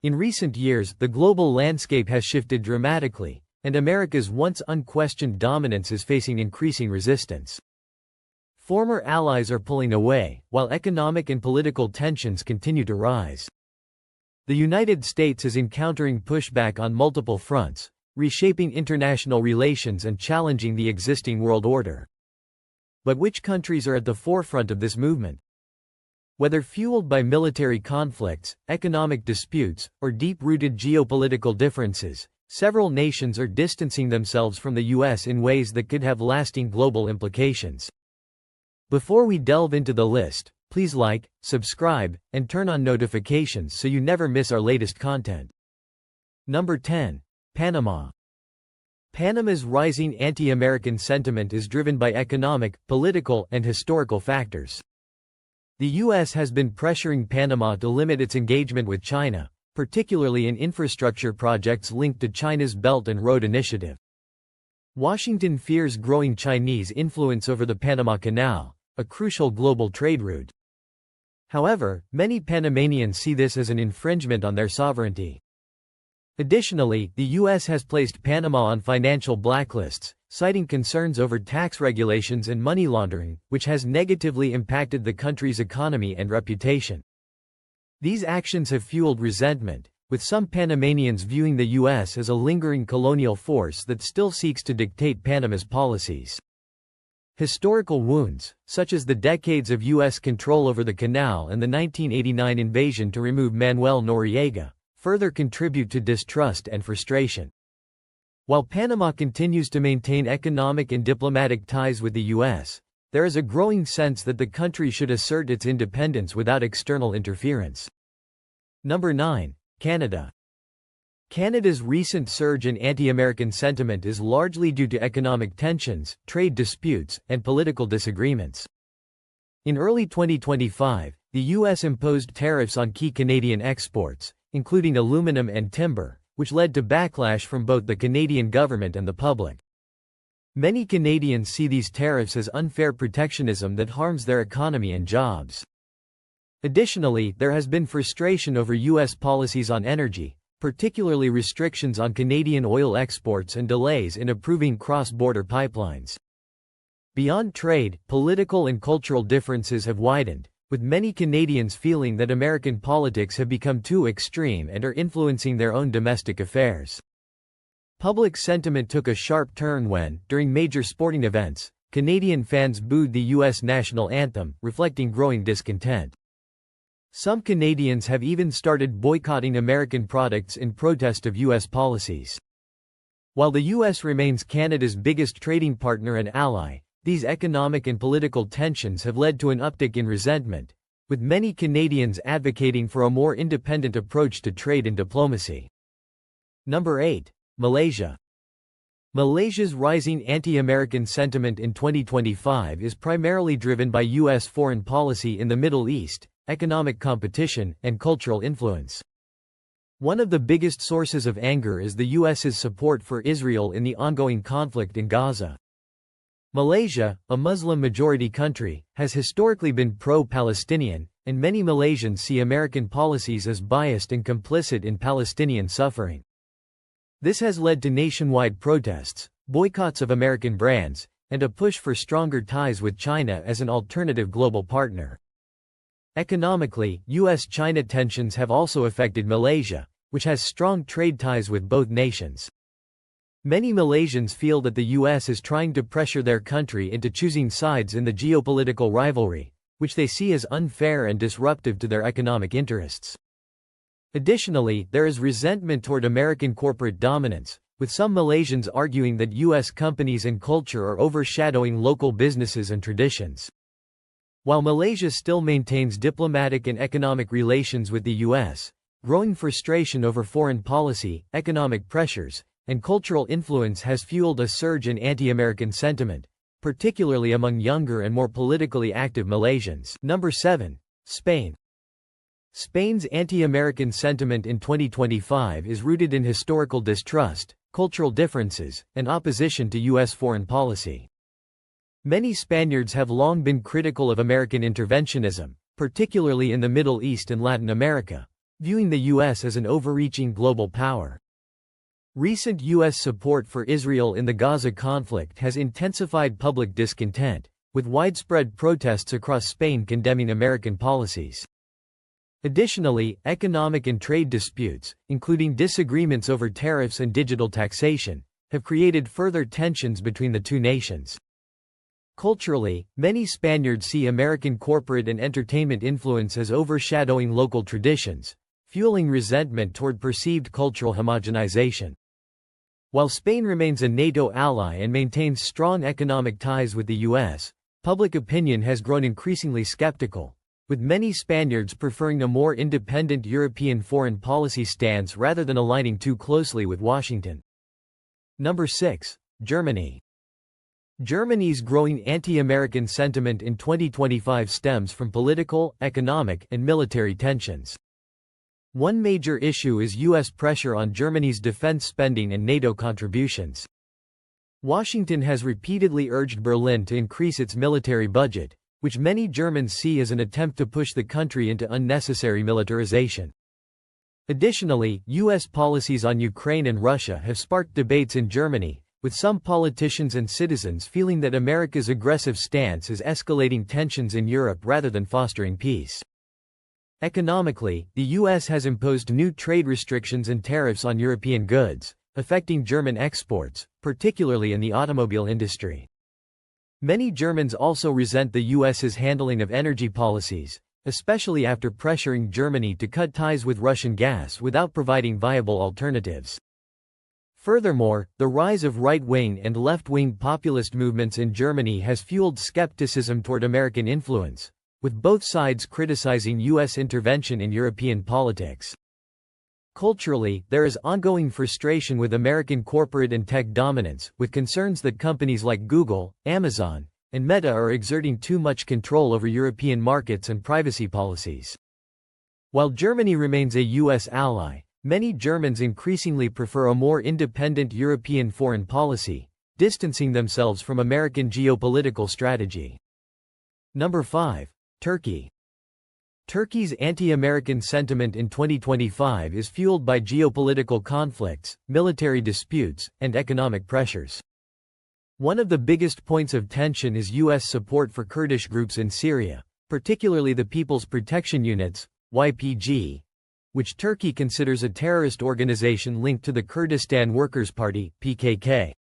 In recent years, the global landscape has shifted dramatically, and America's once unquestioned dominance is facing increasing resistance. Former allies are pulling away, while economic and political tensions continue to rise. The United States is encountering pushback on multiple fronts, reshaping international relations and challenging the existing world order. But which countries are at the forefront of this movement? Whether fueled by military conflicts, economic disputes, or deep-rooted geopolitical differences, several nations are distancing themselves from the U.S. in ways that could have lasting global implications. Before we delve into the list, please like, subscribe, and turn on notifications so you never miss our latest content. Number 10. Panama. Panama's rising anti-American sentiment is driven by economic, political, and historical factors. The U.S. has been pressuring Panama to limit its engagement with China, particularly in infrastructure projects linked to China's Belt and Road Initiative. Washington fears growing Chinese influence over the Panama Canal, a crucial global trade route. However, many Panamanians see this as an infringement on their sovereignty. Additionally, the U.S. has placed Panama on financial blacklists, citing concerns over tax regulations and money laundering, which has negatively impacted the country's economy and reputation. These actions have fueled resentment, with some Panamanians viewing the U.S. as a lingering colonial force that still seeks to dictate Panama's policies. Historical wounds, such as the decades of U.S. control over the canal and the 1989 invasion to remove Manuel Noriega, further contribute to distrust and frustration. While Panama continues to maintain economic and diplomatic ties with the U.S., there is a growing sense that the country should assert its independence without external interference. Number 9. Canada. Canada's recent surge in anti-American sentiment is largely due to economic tensions, trade disputes, and political disagreements. In early 2025, the U.S. imposed tariffs on key Canadian exports, including aluminum and timber, which led to backlash from both the Canadian government and the public. Many Canadians see these tariffs as unfair protectionism that harms their economy and jobs. Additionally, there has been frustration over U.S. policies on energy, particularly restrictions on Canadian oil exports and delays in approving cross-border pipelines. Beyond trade, political and cultural differences have widened, with many Canadians feeling that American politics have become too extreme and are influencing their own domestic affairs. Public sentiment took a sharp turn when, during major sporting events, Canadian fans booed the U.S. national anthem, reflecting growing discontent. Some Canadians have even started boycotting American products in protest of U.S. policies. While the U.S. remains Canada's biggest trading partner and ally, these economic and political tensions have led to an uptick in resentment, with many Canadians advocating for a more independent approach to trade and diplomacy. Number 8. Malaysia. Malaysia's rising anti-American sentiment in 2025 is primarily driven by U.S. foreign policy in the Middle East, economic competition, and cultural influence. One of the biggest sources of anger is the U.S.'s support for Israel in the ongoing conflict in Gaza. Malaysia, a Muslim-majority country, has historically been pro-Palestinian, and many Malaysians see American policies as biased and complicit in Palestinian suffering. This has led to nationwide protests, boycotts of American brands, and a push for stronger ties with China as an alternative global partner. Economically, U.S.-China tensions have also affected Malaysia, which has strong trade ties with both nations. Many Malaysians feel that the U.S. is trying to pressure their country into choosing sides in the geopolitical rivalry, which they see as unfair and disruptive to their economic interests. Additionally, there is resentment toward American corporate dominance, with some Malaysians arguing that U.S. companies and culture are overshadowing local businesses and traditions. While Malaysia still maintains diplomatic and economic relations with the U.S., growing frustration over foreign policy, economic pressures, and cultural influence has fueled a surge in anti-American sentiment, particularly among younger and more politically active Malaysians. Number 7. Spain. Spain's anti-American sentiment in 2025 is rooted in historical distrust, cultural differences, and opposition to U.S. foreign policy. Many Spaniards have long been critical of American interventionism, particularly in the Middle East and Latin America, viewing the U.S. as an overreaching global power. Recent U.S. support for Israel in the Gaza conflict has intensified public discontent, with widespread protests across Spain condemning American policies. Additionally, economic and trade disputes, including disagreements over tariffs and digital taxation, have created further tensions between the two nations. Culturally, many Spaniards see American corporate and entertainment influence as overshadowing local traditions, fueling resentment toward perceived cultural homogenization. While Spain remains a NATO ally and maintains strong economic ties with the U.S., public opinion has grown increasingly skeptical, with many Spaniards preferring a more independent European foreign policy stance rather than aligning too closely with Washington. Number 6. Germany. Germany's growing anti-American sentiment in 2025 stems from political, economic, and military tensions. One major issue is U.S. pressure on Germany's defense spending and NATO contributions. Washington has repeatedly urged Berlin to increase its military budget, which many Germans see as an attempt to push the country into unnecessary militarization. Additionally, U.S. policies on Ukraine and Russia have sparked debates in Germany, with some politicians and citizens feeling that America's aggressive stance is escalating tensions in Europe rather than fostering peace. Economically, the U.S. has imposed new trade restrictions and tariffs on European goods, affecting German exports, particularly in the automobile industry. Many Germans also resent the U.S.'s handling of energy policies, especially after pressuring Germany to cut ties with Russian gas without providing viable alternatives. Furthermore, the rise of right-wing and left-wing populist movements in Germany has fueled skepticism toward American influence, with both sides criticizing U.S. intervention in European politics. Culturally, there is ongoing frustration with American corporate and tech dominance, with concerns that companies like Google, Amazon, and Meta are exerting too much control over European markets and privacy policies. While Germany remains a U.S. ally, many Germans increasingly prefer a more independent European foreign policy, distancing themselves from American geopolitical strategy. Number 5. Turkey. Turkey's anti-American sentiment in 2025 is fueled by geopolitical conflicts, military disputes, and economic pressures. One of the biggest points of tension is U.S. support for Kurdish groups in Syria, particularly the People's Protection Units, YPG, which Turkey considers a terrorist organization linked to the Kurdistan Workers' Party, PKK.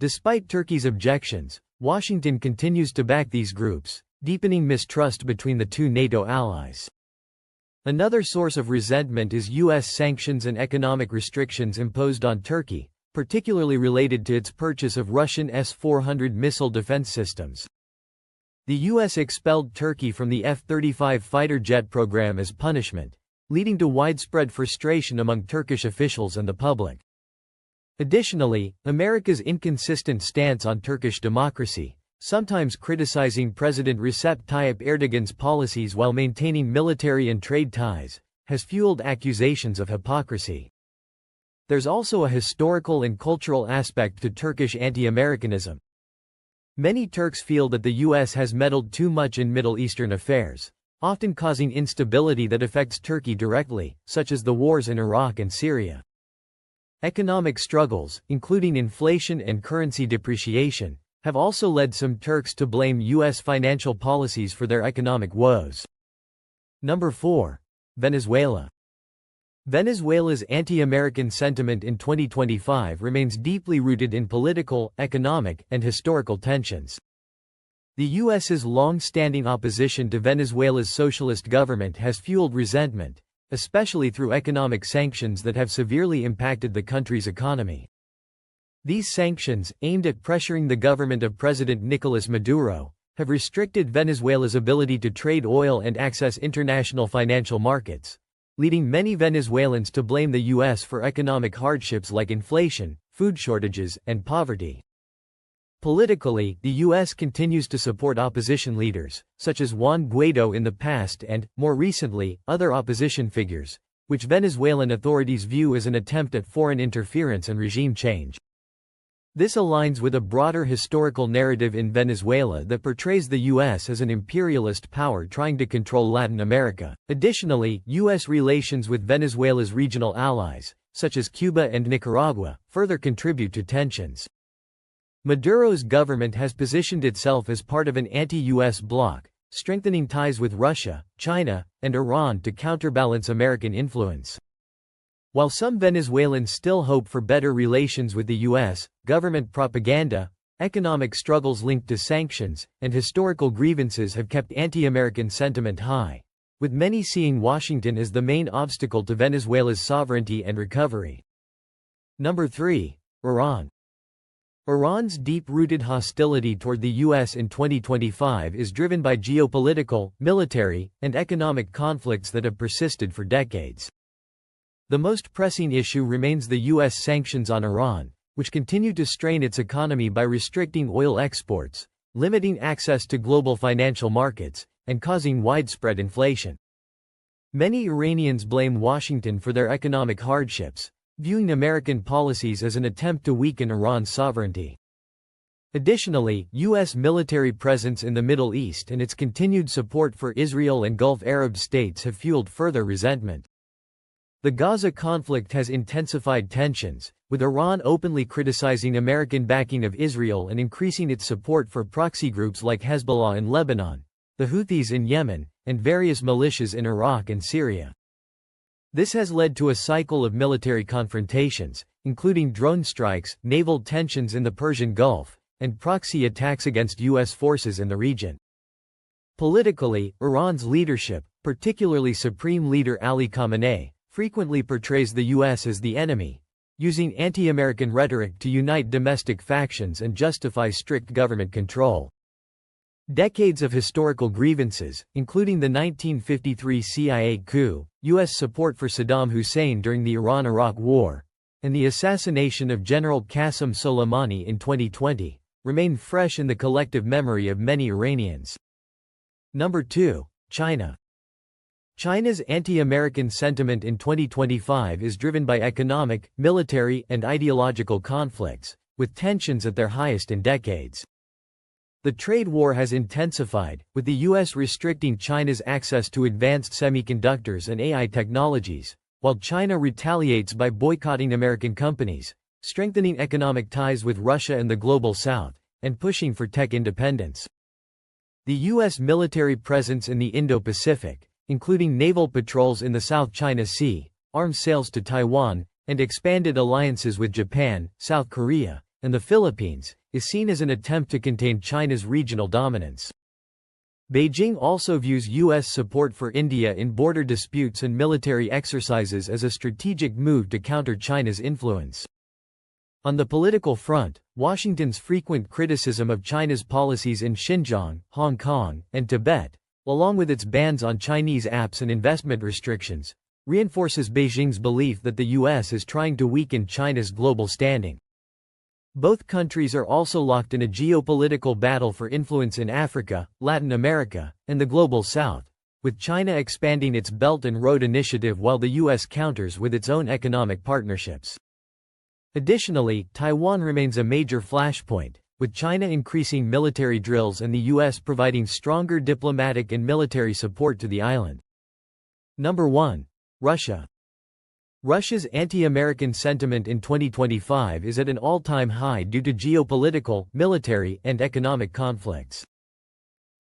Despite Turkey's objections, Washington continues to back these groups, deepening mistrust between the two NATO allies. Another source of resentment is U.S. sanctions and economic restrictions imposed on Turkey, particularly related to its purchase of Russian S-400 missile defense systems. The U.S. expelled Turkey from the F-35 fighter jet program as punishment, leading to widespread frustration among Turkish officials and the public. Additionally, America's inconsistent stance on Turkish democracy, sometimes criticizing President Recep Tayyip Erdogan's policies while maintaining military and trade ties, has fueled accusations of hypocrisy. There's also a historical and cultural aspect to Turkish anti-Americanism. Many Turks feel that the U.S. has meddled too much in Middle Eastern affairs, often causing instability that affects Turkey directly, such as the wars in Iraq and Syria. Economic struggles, including inflation and currency depreciation, have also led some Turks to blame U.S. financial policies for their economic woes. Number 4. Venezuela. Venezuela's anti-American sentiment in 2025 remains deeply rooted in political, economic, and historical tensions. The U.S.'s long-standing opposition to Venezuela's socialist government has fueled resentment, especially through economic sanctions that have severely impacted the country's economy. These sanctions, aimed at pressuring the government of President Nicolas Maduro, have restricted Venezuela's ability to trade oil and access international financial markets, leading many Venezuelans to blame the U.S. for economic hardships like inflation, food shortages, and poverty. Politically, the U.S. continues to support opposition leaders, such as Juan Guaido in the past and, more recently, other opposition figures, which Venezuelan authorities view as an attempt at foreign interference and regime change. This aligns with a broader historical narrative in Venezuela that portrays the U.S. as an imperialist power trying to control Latin America. Additionally, U.S. relations with Venezuela's regional allies, such as Cuba and Nicaragua, further contribute to tensions. Maduro's government has positioned itself as part of an anti-U.S. bloc, strengthening ties with Russia, China, and Iran to counterbalance American influence. While some Venezuelans still hope for better relations with the U.S., government propaganda, economic struggles linked to sanctions, and historical grievances have kept anti-American sentiment high, with many seeing Washington as the main obstacle to Venezuela's sovereignty and recovery. Number 3. Iran. Iran's deep-rooted hostility toward the U.S. in 2025 is driven by geopolitical, military, and economic conflicts that have persisted for decades. The most pressing issue remains the U.S. sanctions on Iran, which continue to strain its economy by restricting oil exports, limiting access to global financial markets, and causing widespread inflation. Many Iranians blame Washington for their economic hardships, viewing American policies as an attempt to weaken Iran's sovereignty. Additionally, U.S. military presence in the Middle East and its continued support for Israel and Gulf Arab states have fueled further resentment. The Gaza conflict has intensified tensions, with Iran openly criticizing American backing of Israel and increasing its support for proxy groups like Hezbollah in Lebanon, the Houthis in Yemen, and various militias in Iraq and Syria. This has led to a cycle of military confrontations, including drone strikes, naval tensions in the Persian Gulf, and proxy attacks against U.S. forces in the region. Politically, Iran's leadership, particularly Supreme Leader Ali Khamenei, frequently portrays the U.S. as the enemy, using anti-American rhetoric to unite domestic factions and justify strict government control. Decades of historical grievances, including the 1953 CIA coup, U.S. support for Saddam Hussein during the Iran-Iraq War, and the assassination of General Qasem Soleimani in 2020, remain fresh in the collective memory of many Iranians. Number 2. China. China's anti-American sentiment in 2025 is driven by economic, military, and ideological conflicts, with tensions at their highest in decades. The trade war has intensified, with the U.S. restricting China's access to advanced semiconductors and AI technologies, while China retaliates by boycotting American companies, strengthening economic ties with Russia and the Global South, and pushing for tech independence. The U.S. military presence in the Indo-Pacific, including naval patrols in the South China Sea, arms sales to Taiwan, and expanded alliances with Japan, South Korea, and the Philippines, is seen as an attempt to contain China's regional dominance. Beijing also views U.S. support for India in border disputes and military exercises as a strategic move to counter China's influence. On the political front, Washington's frequent criticism of China's policies in Xinjiang, Hong Kong, and Tibet, along with its bans on Chinese apps and investment restrictions, reinforces Beijing's belief that the U.S. is trying to weaken China's global standing. Both countries are also locked in a geopolitical battle for influence in Africa, Latin America, and the Global South, with China expanding its Belt and Road Initiative while the U.S. counters with its own economic partnerships. Additionally, Taiwan remains a major flashpoint, with China increasing military drills and the U.S. providing stronger diplomatic and military support to the island. Number 1. Russia. Russia's anti-American sentiment in 2025 is at an all-time high due to geopolitical, military, and economic conflicts.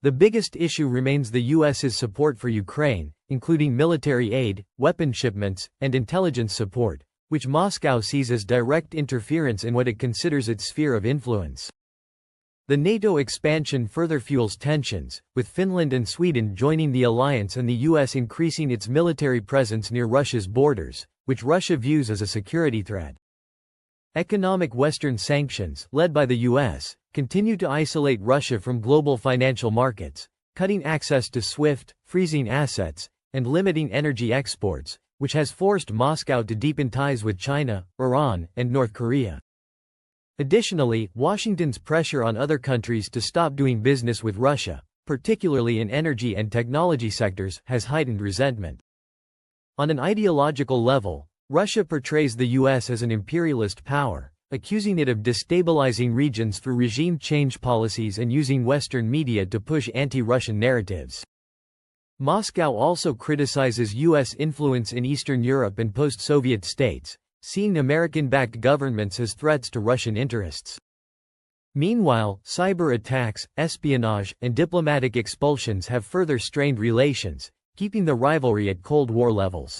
The biggest issue remains the U.S.'s support for Ukraine, including military aid, weapon shipments, and intelligence support, which Moscow sees as direct interference in what it considers its sphere of influence. The NATO expansion further fuels tensions, with Finland and Sweden joining the alliance and the U.S. increasing its military presence near Russia's borders, which Russia views as a security threat. Economic Western sanctions, led by the U.S., continue to isolate Russia from global financial markets, cutting access to SWIFT, freezing assets, and limiting energy exports, which has forced Moscow to deepen ties with China, Iran, and North Korea. Additionally, Washington's pressure on other countries to stop doing business with Russia, particularly in energy and technology sectors, has heightened resentment. On an ideological level, Russia portrays the U.S. as an imperialist power, accusing it of destabilizing regions through regime change policies and using Western media to push anti-Russian narratives. Moscow also criticizes U.S. influence in Eastern Europe and post-Soviet states, seeing American-backed governments as threats to Russian interests. Meanwhile, cyber attacks, espionage, and diplomatic expulsions have further strained relations, keeping the rivalry at Cold War levels.